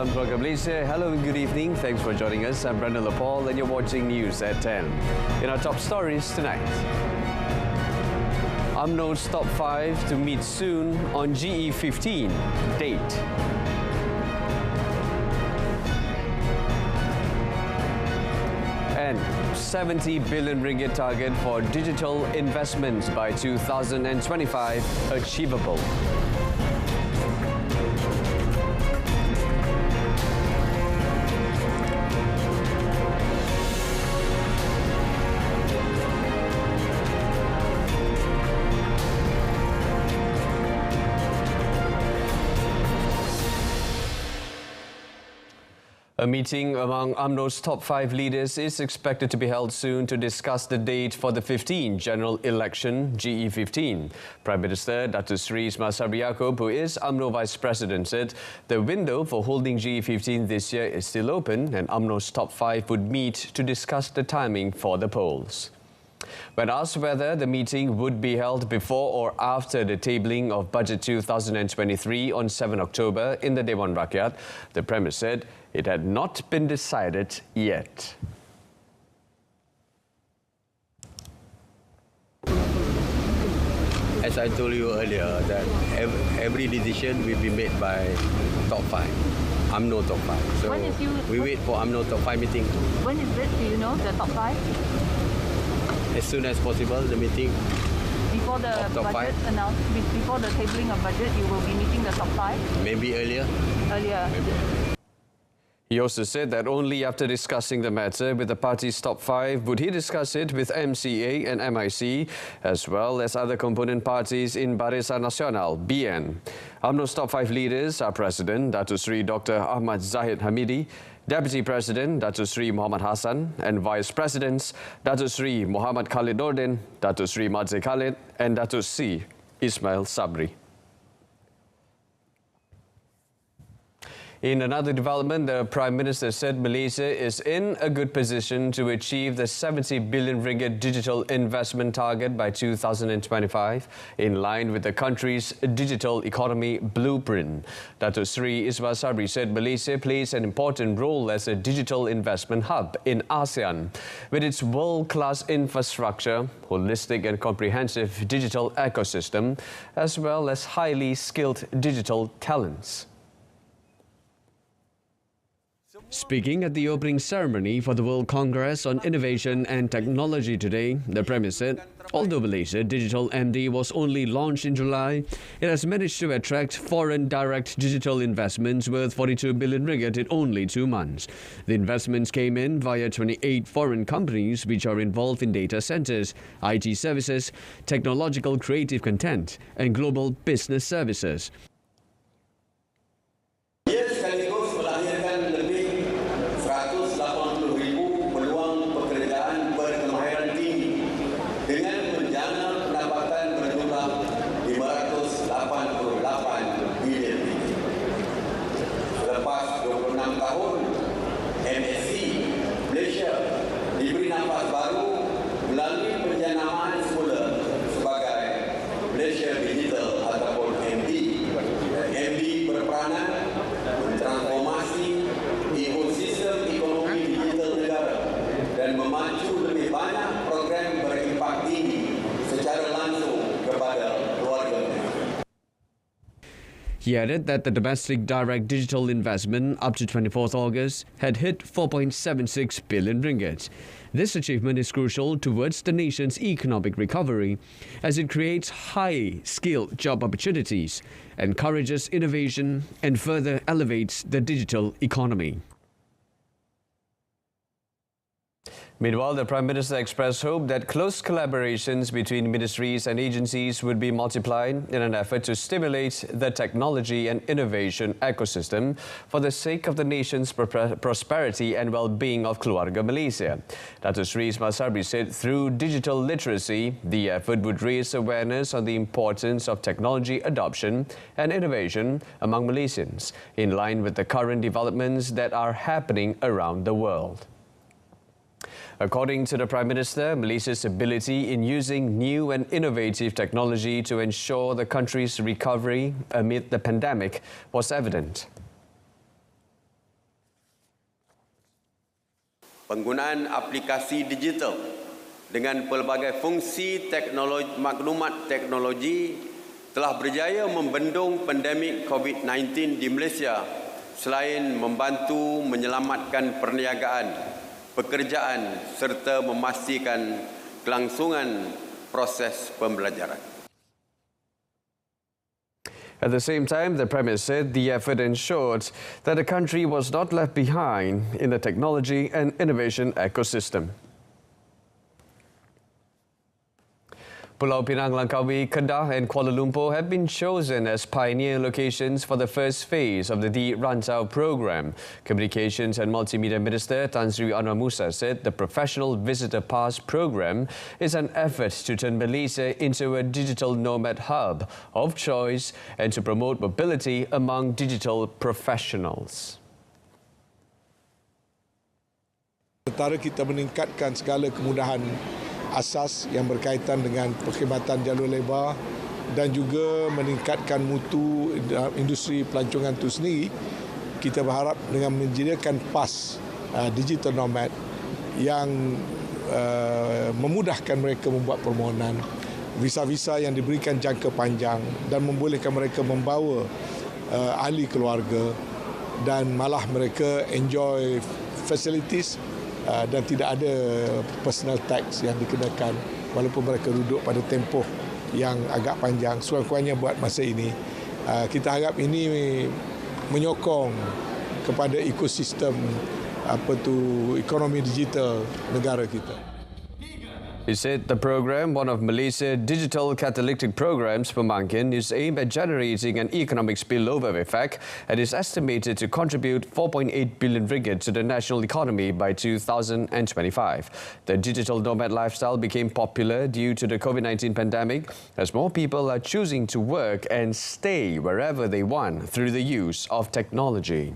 Salam Keluarga Malaysia. Hello and good evening. Thanks for joining us. I'm Brandon Lepal and you're watching News at 10. In our top stories tonight, UMNO's top 5 to meet soon on GE15 date. And 70 billion ringgit target for digital investments by 2025 achievable. A meeting among UMNO's top 5 leaders is expected to be held soon to discuss the date for the 15th General Election, GE15. Prime Minister Datuk Seri Semasa, who is UMNO Vice President, said the window for holding GE15 this year is still open and UMNO's top 5 would meet to discuss the timing for the polls. When asked whether the meeting would be held before or after the tabling of Budget 2023 on 7 October in the Dewan Rakyat, the Premier said it had not been decided yet. As I told you earlier, that every decision will be made by top 5, UMNO top 5. So we wait for UMNO top 5 meeting. When is it? Do you know the top 5? As soon as possible, the meeting. Before the budget announcement, before the tabling of budget, you will be meeting the top 5? Maybe earlier. Earlier. Maybe. He also said that only after discussing the matter with the party's top 5 would he discuss it with MCA and MIC, as well as other component parties in Barisan Nasional, BN. UMNO's top 5 leaders are President Datuk Seri Dr. Ahmad Zahid Hamidi, Deputy President Datuk Seri Muhammad Hassan, and Vice Presidents Datuk Seri Muhammad Khalid Nordin, Datuk Seri Madzai Khalid, and Datuk Seri Ismail Sabri. In another development, the Prime Minister said Malaysia is in a good position to achieve the 70 billion ringgit digital investment target by 2025, in line with the country's digital economy blueprint. Datuk Seri Ismail Sabri said Malaysia plays an important role as a digital investment hub in ASEAN, with its world-class infrastructure, holistic and comprehensive digital ecosystem, as well as highly skilled digital talents. Speaking at the opening ceremony for the World Congress on Innovation and Technology today, the Premier said, although Malaysia Digital MD was only launched in July, it has managed to attract foreign direct digital investments worth 42 billion ringgit in only 2 months. The investments came in via 28 foreign companies which are involved in data centers, IT services, technological creative content, and global business services. He added that the domestic direct digital investment up to 24th August had hit 4.76 billion ringgit. This achievement is crucial towards the nation's economic recovery as it creates high-skilled job opportunities, encourages innovation and further elevates the digital economy. Meanwhile, the Prime Minister expressed hope that close collaborations between ministries and agencies would be multiplied in an effort to stimulate the technology and innovation ecosystem for the sake of the nation's prosperity and well-being of Keluarga Malaysia. Datuk Seri Ismail Sabri said through digital literacy, the effort would raise awareness on the importance of technology adoption and innovation among Malaysians, in line with the current developments that are happening around the world. According to the Prime Minister, Malaysia's ability in using new and innovative technology to ensure the country's recovery amid the pandemic was evident. Penggunaan aplikasi digital dengan pelbagai fungsi maklumat teknologi telah berjaya membendung pandemik COVID-19 di Malaysia selain membantu menyelamatkan perniagaan, pekerjaan serta memastikan kelangsungan proses pembelajaran. At the same time, the Premier said the effort ensured that the country was not left behind in the technology and innovation ecosystem. Pulau Pinang, Langkawi, Kedah and Kuala Lumpur have been chosen as pioneer locations for the first phase of the Di Rantau program. Communications and Multimedia Minister Tan Sri Anwar Musa said the Professional Visitor Pass program is an effort to turn Malaysia into a digital nomad hub of choice and to promote mobility among digital professionals. Sementara kita meningkatkan segala kemudahan asas yang berkaitan dengan perkhidmatan jalur lebar dan juga meningkatkan mutu industri pelancongan itu sendiri, kita berharap dengan menyediakan PAS digital nomad yang memudahkan mereka membuat permohonan, visa-visa yang diberikan jangka panjang dan membolehkan mereka membawa ahli keluarga dan malah mereka enjoy facilities dan tidak ada personal tax yang dikenakan walaupun mereka duduk pada tempoh yang agak panjang, sekurang-kurangnya buat masa ini. Kita harap ini menyokong kepada ekosistem ekonomi digital negara kita. He said the program, one of Malaysia's digital catalytic programs, Pemangkin, is aimed at generating an economic spillover effect and is estimated to contribute 4.8 billion ringgit to the national economy by 2025. The digital nomad lifestyle became popular due to the COVID-19 pandemic as more people are choosing to work and stay wherever they want through the use of technology.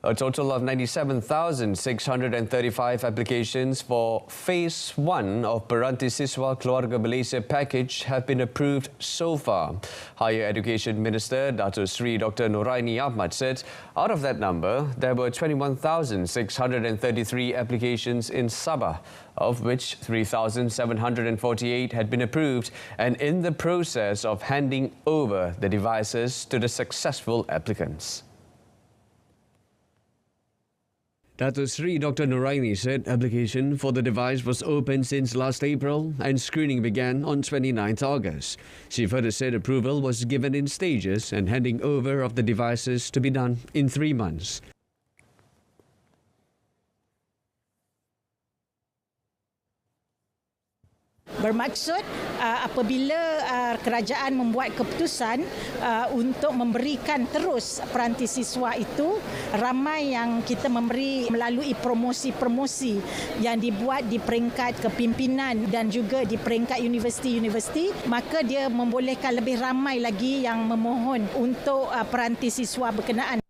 A total of 97,635 applications for Phase 1 of Peranti Siswa Keluarga Malaysia package have been approved so far. Higher Education Minister Datuk Sri Dr. Noraini Ahmad said out of that number, there were 21,633 applications in Sabah, of which 3,748 had been approved and in the process of handing over the devices to the successful applicants. Datuk Sri Dr. Noraini said application for the device was open since last April and screening began on 29th August. She further said approval was given in stages and handing over of the devices to be done in 3 months. Bermaksud apabila kerajaan membuat keputusan untuk memberikan terus peranti siswa itu, ramai yang kita memberi melalui promosi-promosi yang dibuat di peringkat kepimpinan dan juga di peringkat universiti-universiti, maka dia membolehkan lebih ramai lagi yang memohon untuk peranti siswa berkenaan.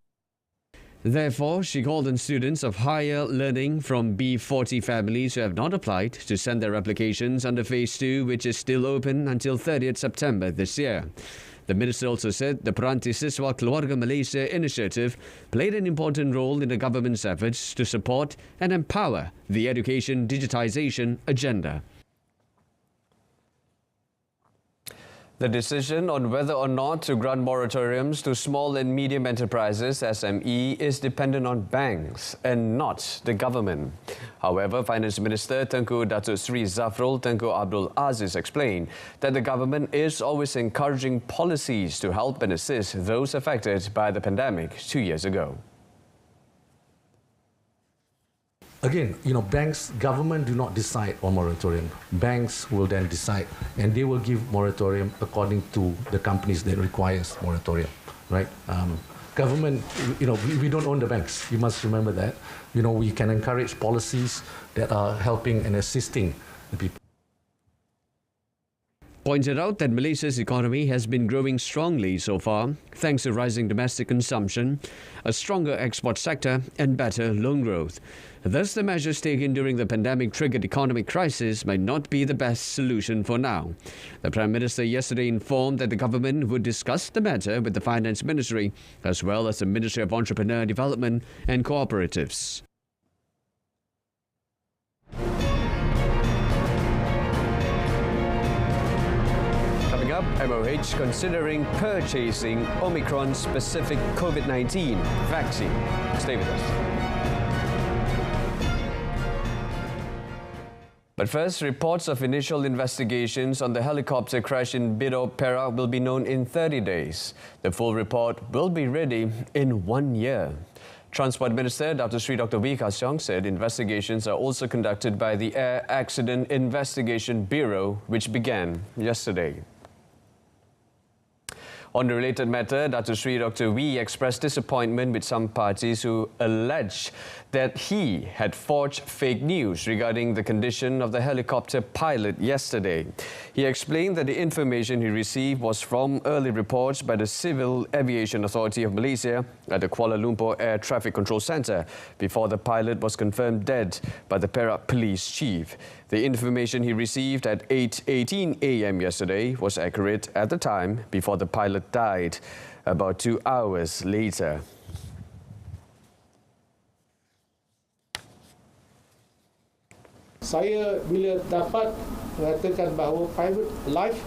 Therefore, she called on students of higher learning from B40 families who have not applied to send their applications under Phase 2, which is still open until 30th September this year. The minister also said the Peranti Siswa Keluarga Malaysia initiative played an important role in the government's efforts to support and empower the education digitisation agenda. The decision on whether or not to grant moratoriums to small and medium enterprises (SME) is dependent on banks and not the government. However, Finance Minister Tengku Datuk Sri Zafrul Tengku Abdul Aziz explained that the government is always encouraging policies to help and assist those affected by the pandemic 2 years ago. Again, banks, government do not decide on moratorium. Banks will then decide, and they will give moratorium according to the companies that requires moratorium, right? Government, we don't own the banks. You must remember that. We can encourage policies that are helping and assisting the people. pointed out that Malaysia's economy has been growing strongly so far, thanks to rising domestic consumption, a stronger export sector, and better loan growth. Thus, the measures taken during the pandemic-triggered economic crisis might not be the best solution for now. The Prime Minister yesterday informed that the government would discuss the matter with the Finance Ministry, as well as the Ministry of Entrepreneur Development and Cooperatives. Coming up, MOH considering purchasing Omicron-specific COVID-19 vaccine. Stay with us. But first, reports of initial investigations on the helicopter crash in Perak will be known in 30 days. The full report will be ready in 1 year. Transport Minister Dr. Sri Dr. Wee Ka Siong said investigations are also conducted by the Air Accident Investigation Bureau, which began yesterday. On the related matter, Dr. Sri Dr. Wee expressed disappointment with some parties who allege that he had forged fake news regarding the condition of the helicopter pilot yesterday. He explained that the information he received was from early reports by the Civil Aviation Authority of Malaysia at the Kuala Lumpur Air Traffic Control Centre before the pilot was confirmed dead by the Perak Police Chief. The information he received at 8:18 a.m. yesterday was accurate at the time before the pilot died, about 2 hours later. Saya bila dapat mengatakan bahawa private life,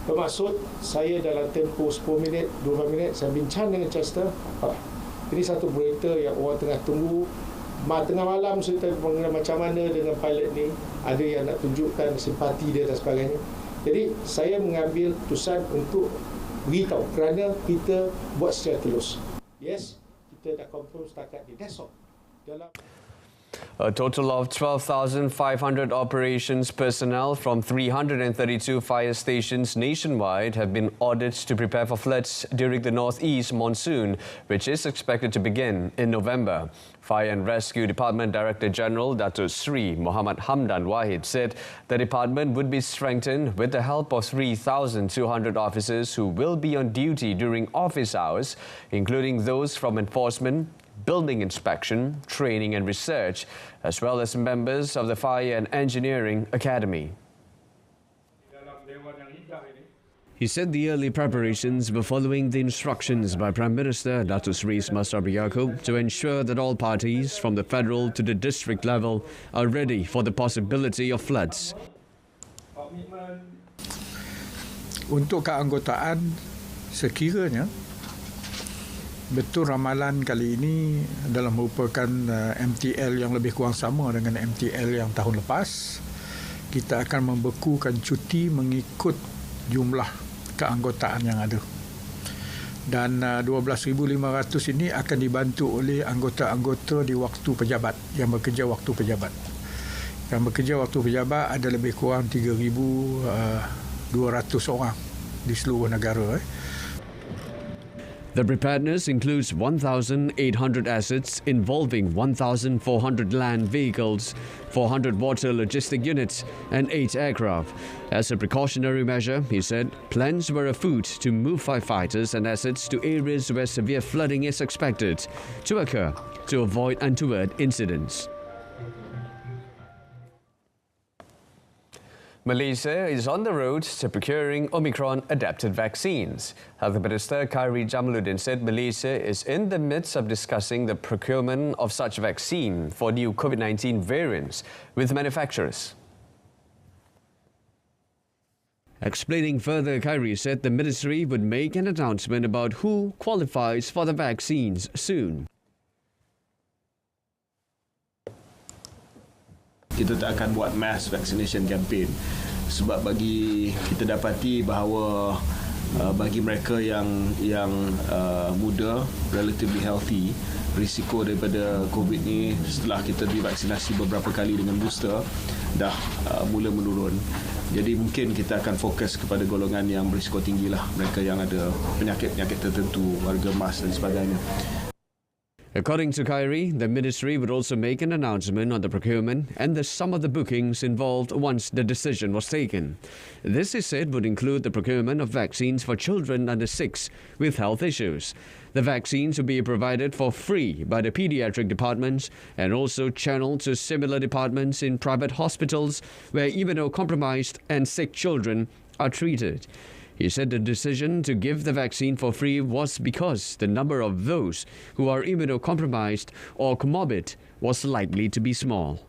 bermaksud saya dalam tempoh 10 minit, 20 minit, saya bincang dengan Chester. Ini satu berita yang orang tengah tunggu. Tengah malam saya mengenai macam mana dengan pilot ni, ada yang nak tunjukkan simpati dia dan sebagainya. Jadi saya mengambil keputusan untuk beritahu kerana kita buat secara telus. Yes, kita dah confirm setakat ni. That's all. A total of 12,500 operations personnel from 332 fire stations nationwide have been ordered to prepare for floods during the northeast monsoon, which is expected to begin in November. Fire and Rescue Department Director General Datuk Sri Muhammad Hamdan Wahid said the department would be strengthened with the help of 3,200 officers who will be on duty during office hours, including those from enforcement, building inspection, training and research, as well as members of the Fire and Engineering Academy. He said the early preparations were following the instructions by Prime Minister Datuk Sri Semasa to ensure that all parties from the federal to the district level are ready for the possibility of floods. Untuk keanggotaan, sekiranya betul ramalan kali ini adalah merupakan MTL yang lebih kurang sama dengan MTL yang tahun lepas, kita akan membekukan cuti mengikut jumlah keanggotaan yang ada. Dan 12,500 ini akan dibantu oleh anggota-anggota di waktu pejabat yang bekerja waktu pejabat. Yang bekerja waktu pejabat ada lebih kurang 3,200 orang di seluruh negara. The preparedness includes 1,800 assets involving 1,400 land vehicles, 400 water logistic units and 8 aircraft. As a precautionary measure, he said, plans were afoot to move firefighters and assets to areas where severe flooding is expected to occur to avoid untoward incidents. Malaysia is on the road to procuring Omicron-adapted vaccines. Health Minister Khairi Jamaluddin said Malaysia is in the midst of discussing the procurement of such vaccine for new COVID-19 variants with manufacturers. Explaining further, Khairi said the ministry would make an announcement about who qualifies for the vaccines soon. Kita tak akan buat mass vaccination campaign sebab bagi kita dapati bahawa bagi mereka yang muda, relatively healthy, risiko daripada COVID ni setelah kita divaksinasi beberapa kali dengan booster dah mula menurun. Jadi mungkin kita akan fokus kepada golongan yang berisiko tinggi lah, mereka yang ada penyakit-penyakit tertentu, warga emas dan sebagainya. According to Kyrie, the ministry would also make an announcement on the procurement and the sum of the bookings involved once the decision was taken. This, he said, would include the procurement of vaccines for children under 6 with health issues. The vaccines will be provided for free by the pediatric departments and also channeled to similar departments in private hospitals where immunocompromised and sick children are treated. He said the decision to give the vaccine for free was because the number of those who are immunocompromised or comorbid was likely to be small.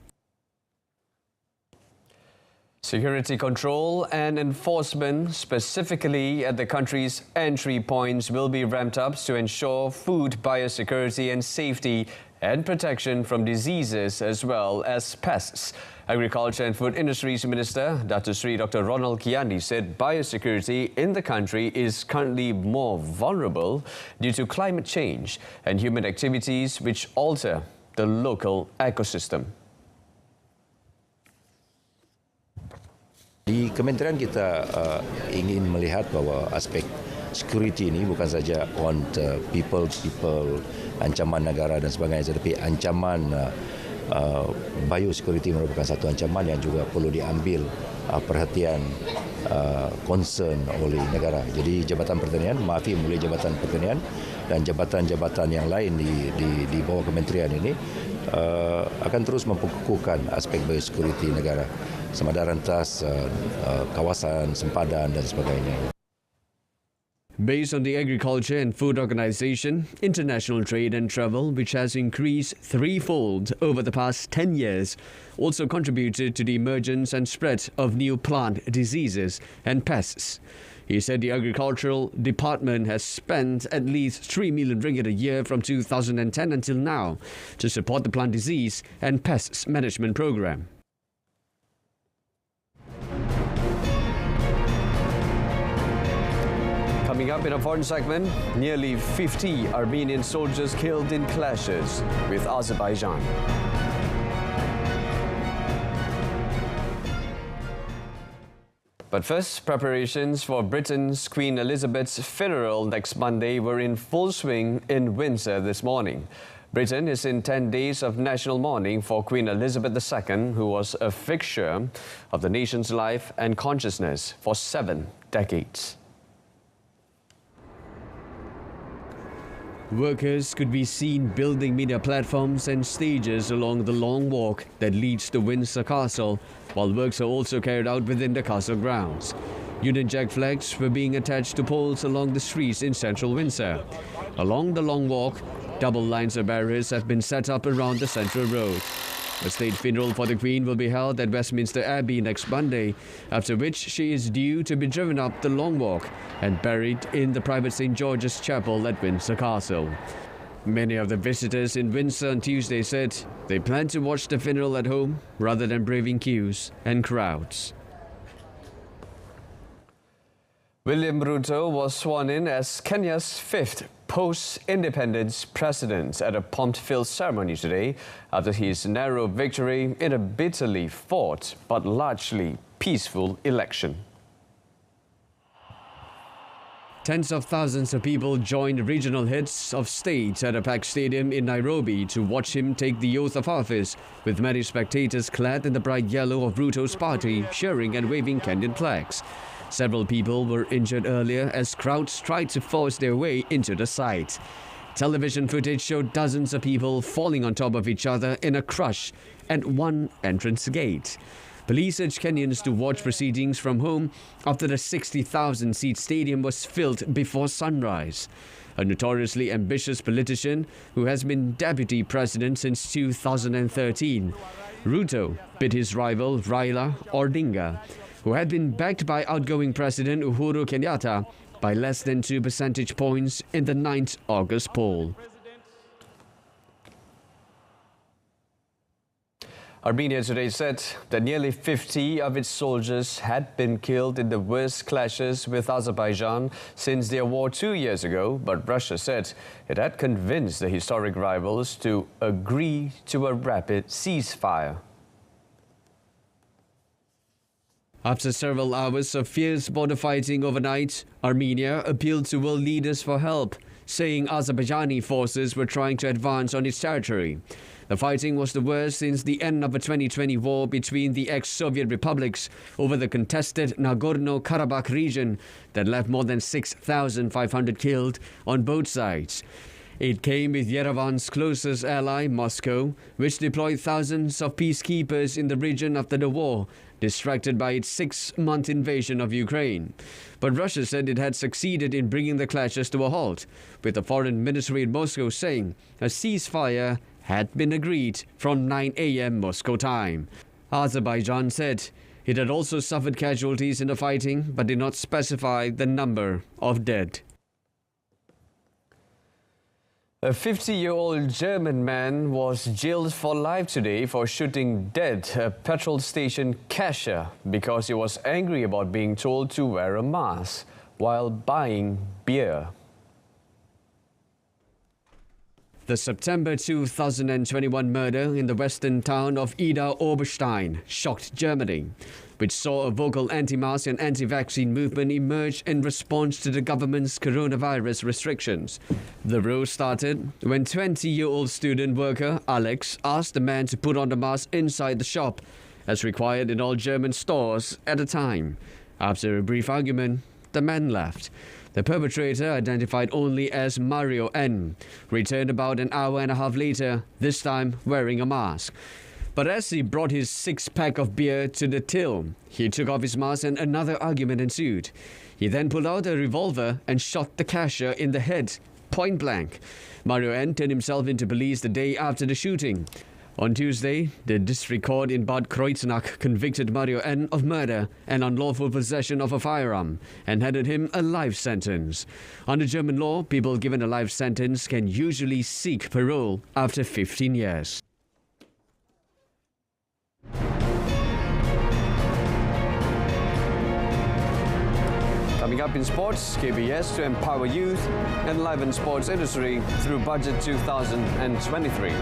Security control and enforcement, specifically at the country's entry points, will be ramped up to ensure food biosecurity and safety and protection from diseases as well as pests. Agriculture and Food Industries Minister Datuk Seri Dr. Ronald Kiani said biosecurity in the country is currently more vulnerable due to climate change and human activities which alter the local ecosystem. Di kementerian kita ingin melihat bahawa aspek security ini bukan saja on people, ancaman negara dan sebagainya, tetapi ancaman biosecurity merupakan satu ancaman yang juga perlu diambil perhatian concern oleh negara. Jadi Jabatan Pertanian, melalui Jabatan Pertanian dan jabatan-jabatan yang lain di bawah kementerian ini akan terus memperkukuhkan aspek biosecurity negara, sama ada rentas kawasan, sempadan dan sebagainya. Based on the Agriculture and Food Organization, international trade and travel, which has increased threefold over the past 10 years, also contributed to the emergence and spread of new plant diseases and pests. He said the Agricultural Department has spent at least 3 million ringgit a year from 2010 until now to support the plant disease and pests management program. Coming up in a foreign segment, nearly 50 Armenian soldiers killed in clashes with Azerbaijan. But first, preparations for Britain's Queen Elizabeth's funeral next Monday were in full swing in Windsor this morning. Britain is in 10 days of national mourning for Queen Elizabeth II, who was a fixture of the nation's life and consciousness for 7 decades. Workers could be seen building media platforms and stages along the long walk that leads to Windsor Castle, while works are also carried out within the castle grounds. Union Jack flags were being attached to poles along the streets in central Windsor. Along the long walk, double lines of barriers have been set up around the central road. A state funeral for the Queen will be held at Westminster Abbey next Monday, after which she is due to be driven up the Long Walk and buried in the private St. George's Chapel at Windsor Castle. Many of the visitors in Windsor on Tuesday said they plan to watch the funeral at home rather than braving queues and crowds. William Ruto was sworn in as Kenya's 5th post-independence president at a pomp-filled ceremony today after his narrow victory in a bitterly fought but largely peaceful election. Tens of thousands of people joined regional heads of state at a packed stadium in Nairobi to watch him take the oath of office, with many spectators clad in the bright yellow of Ruto's party cheering and waving Kenyan flags. Several people were injured earlier as crowds tried to force their way into the site. Television footage showed dozens of people falling on top of each other in a crush at one entrance gate. Police urged Kenyans to watch proceedings from home after the 60,000-seat stadium was filled before sunrise. A notoriously ambitious politician who has been deputy president since 2013, Ruto beat his rival Raila Odinga, who had been backed by outgoing President Uhuru Kenyatta by less than 2 percentage points in the 9th August poll. Armenia today said that nearly 50 of its soldiers had been killed in the worst clashes with Azerbaijan since their war 2 years ago, but Russia said it had convinced the historic rivals to agree to a rapid ceasefire. After several hours of fierce border fighting overnight, Armenia appealed to world leaders for help, saying Azerbaijani forces were trying to advance on its territory. The fighting was the worst since the end of a 2020 war between the ex-Soviet republics over the contested Nagorno-Karabakh region that left more than 6,500 killed on both sides. It came with Yerevan's closest ally, Moscow, which deployed thousands of peacekeepers in the region after the war, distracted by its 6-month invasion of Ukraine. But Russia said it had succeeded in bringing the clashes to a halt, with the foreign ministry in Moscow saying a ceasefire had been agreed from 9 a.m. Moscow time. Azerbaijan said it had also suffered casualties in the fighting, but did not specify the number of dead. A 50-year-old German man was jailed for life today for shooting dead a petrol station cashier because he was angry about being told to wear a mask while buying beer. The September 2021 murder in the western town of Ida Oberstein shocked Germany, which saw a vocal anti-mask and anti-vaccine movement emerge in response to the government's coronavirus restrictions. The row started when 20-year-old student worker Alex asked the man to put on the mask inside the shop, as required in all German stores at the time. After a brief argument, the man left. The perpetrator, identified only as Mario N., returned about an hour and a half later, this time wearing a mask. But as he brought his 6-pack of beer to the till, he took off his mask and another argument ensued. He then pulled out a revolver and shot the cashier in the head, point blank. Mario N. turned himself into police the day after the shooting. On Tuesday, the district court in Bad Kreuznach convicted Mario N. of murder and unlawful possession of a firearm and handed him a life sentence. Under German law, people given a life sentence can usually seek parole after 15 years. Coming up in sports, KBS to empower youth and enliven sports industry through Budget 2023.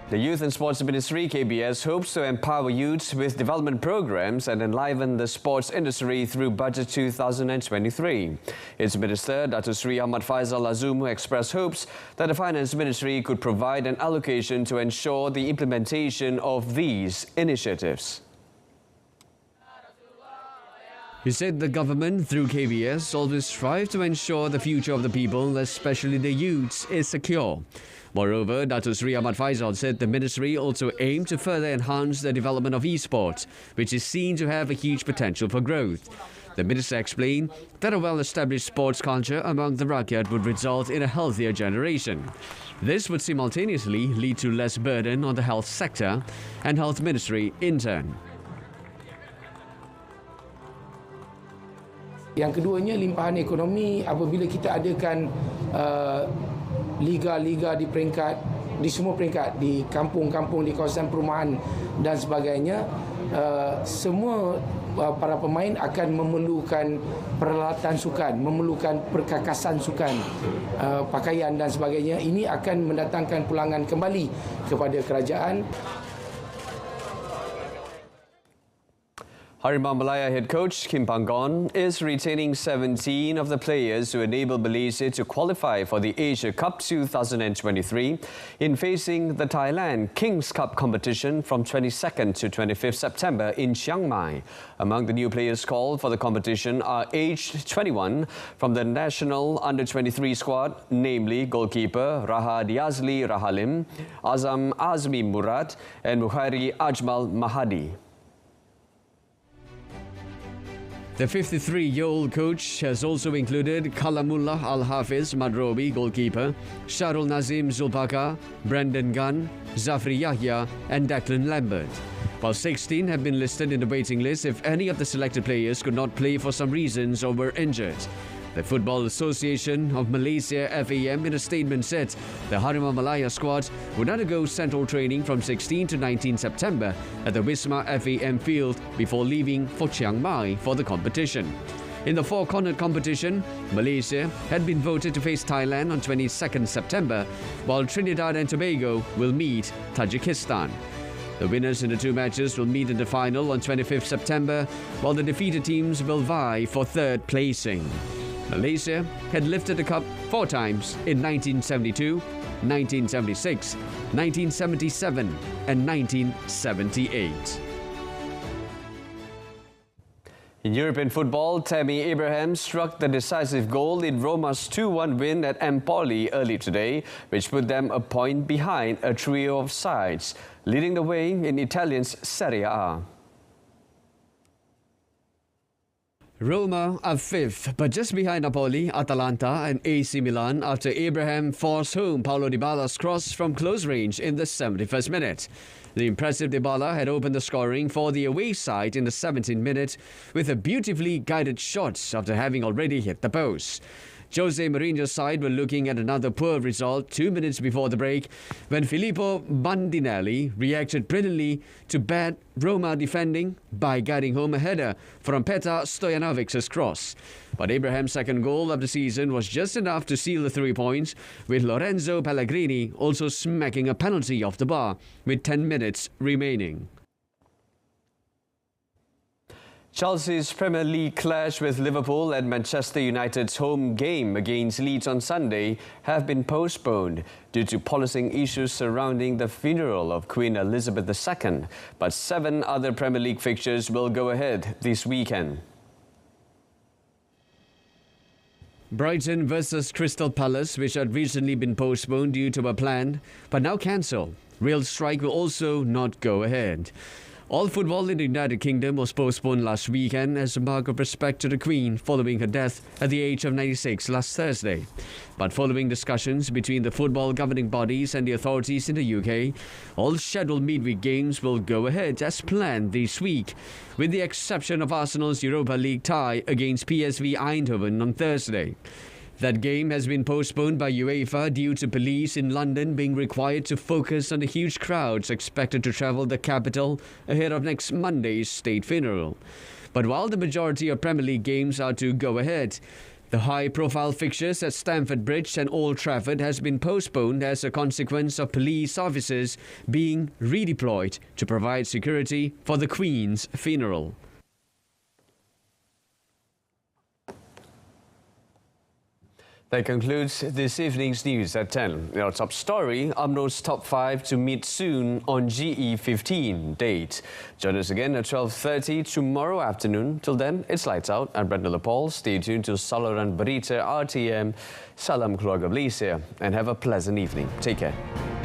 The Youth and Sports Ministry, KBS, hopes to empower youths with development programs and enliven the sports industry through Budget 2023. Its Minister, Datuk Sri Ahmad Faizal Azumu, expressed hopes that the Finance Ministry could provide an allocation to ensure the implementation of these initiatives. He said the government, through KBS, always strive to ensure the future of the people, especially the youths, is secure. Moreover, Datuk Sri Ahmad Faizal said the ministry also aimed to further enhance the development of esports, which is seen to have a huge potential for growth. The minister explained that a well-established sports culture among the rakyat would result in a healthier generation. This would simultaneously lead to less burden on the health sector and health ministry in turn. Yang keduanya, limpahan ekonomi apabila kita adakan liga-liga di semua peringkat, di kampung-kampung, di kawasan perumahan dan sebagainya, semua para pemain akan memerlukan peralatan sukan, memerlukan perkakasan sukan, pakaian dan sebagainya. Ini akan mendatangkan pulangan kembali kepada kerajaan. Harimau Malaya head coach Kim Panggon is retaining 17 of the players to enable Malaysia to qualify for the Asia Cup 2023 in facing the Thailand Kings Cup competition from 22nd to 25th September in Chiang Mai. Among the new players called for the competition are aged 21 from the national under-23 squad, namely goalkeeper Raha Diazli Rahalim, Azam Azmi Murad and Muhairi Ajmal Mahadi. The 53-year-old coach has also included Kalamullah Al-Hafiz Madrobi, goalkeeper, Sharul Nazim Zulpaka, Brandon Gunn, Zafri Yahya and Declan Lambert. While 16 have been listed in the waiting list if any of the selected players could not play for some reasons or were injured. The Football Association of Malaysia, FAM, in a statement said the Harimau Malaya squad would undergo central training from 16 to 19 September at the Wisma FAM field before leaving for Chiang Mai for the competition. In the four-cornered competition, Malaysia had been voted to face Thailand on 22nd September, while Trinidad and Tobago will meet Tajikistan. The winners in the two matches will meet in the final on 25th September, while the defeated teams will vie for third placing. Malaysia had lifted the cup 4 times in 1972, 1976, 1977 and 1978. In European football, Tammy Abraham struck the decisive goal in Roma's 2-1 win at Empoli early today, which put them a point behind a trio of sides, leading the way in Italian's Serie A. Roma are 5th, but just behind Napoli, Atalanta and AC Milan after Abraham forced home Paulo Dybala's cross from close range in the 71st minute. The impressive Dybala had opened the scoring for the away side in the 17th minute with a beautifully guided shot after having already hit the post. Jose Mourinho's side were looking at another poor result 2 minutes before the break when Filippo Bandinelli reacted brilliantly to bad Roma defending by guiding home a header from Petar Stojanovic's cross. But Abraham's second goal of the season was just enough to seal the 3 points, with Lorenzo Pellegrini also smacking a penalty off the bar with 10 minutes remaining. Chelsea's Premier League clash with Liverpool and Manchester United's home game against Leeds on Sunday have been postponed due to policing issues surrounding the funeral of Queen Elizabeth II. But 7 other Premier League fixtures will go ahead this weekend. Brighton versus Crystal Palace, which had recently been postponed due to a plan, but now cancelled. Real Strike will also not go ahead. All football in the United Kingdom was postponed last weekend as a mark of respect to the Queen following her death at the age of 96 last Thursday. But following discussions between the football governing bodies and the authorities in the UK, all scheduled midweek games will go ahead as planned this week, with the exception of Arsenal's Europa League tie against PSV Eindhoven on Thursday. That game has been postponed by UEFA due to police in London being required to focus on the huge crowds expected to travel the capital ahead of next Monday's state funeral. But while the majority of Premier League games are to go ahead, the high-profile fixtures at Stamford Bridge and Old Trafford has been postponed as a consequence of police officers being redeployed to provide security for the Queen's funeral. That concludes this evening's news at 10. In our top story, UMNO's top 5 to meet soon on GE15 date. Join us again at 12:30 tomorrow afternoon. Till then, it's lights out. I'm Brenda Paul. Stay tuned to saluran Berita RTM. Salam keluarga Malaysia and have a pleasant evening. Take care.